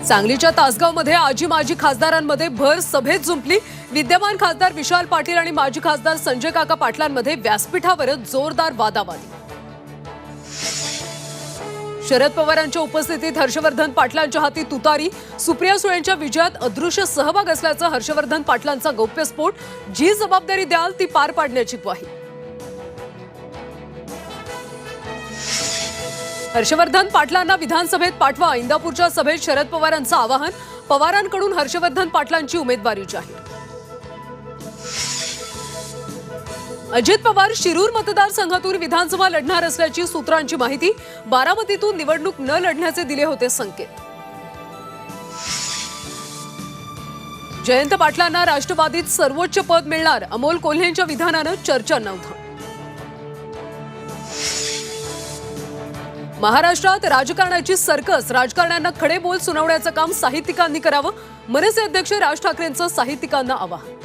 सांगलीच्या तासगावमध्ये आजी माजी खासदारांमध्ये भर सभेत जुंपली। विद्यमान खासदार विशाल पाटील आणि माजी खासदार संजय काका पाटलांमध्ये व्यासपीठावरच जोरदार वादावादी। शरद पवारांच्या उपस्थितीत हर्षवर्धन पाटलांच्या हाती तुतारी। सुप्रिया सुळेंच्या विजयात अदृश्य सहभाग असल्याचं हर्षवर्धन पाटलांचा गौप्यस्फोट। जी जबाबदारी द्याल ती पार पाडण्याची ग्वाही। हर्षवर्धन पाटलांना विधानसभेत पाठवा, इंदापूरच्या सभेत शरद पवारांचं आवाहन। पवारांकडून हर्षवर्धन पाटलांची उमेदवारी जाहीर। अजित पवार शिरूर मतदारसंघातून विधानसभा लढणार असल्याची सूत्रांची माहिती। बारामतीतून निवडणूक न लढण्याचे दिले होते संकेत। जयंत पाटलांना राष्ट्रवादीत सर्वोच्च पद मिळणार, अमोल कोल्हेंच्या विधानानं चर्चांना उधाण। महाराष्ट्रात राजकारणाची सर्कस, राजकारण्यांना खडे बोल सुनावण्याचं काम साहित्यिकांनी करावं। मनसे अध्यक्ष राज ठाकरेंचं साहित्यिकांना आवाहन।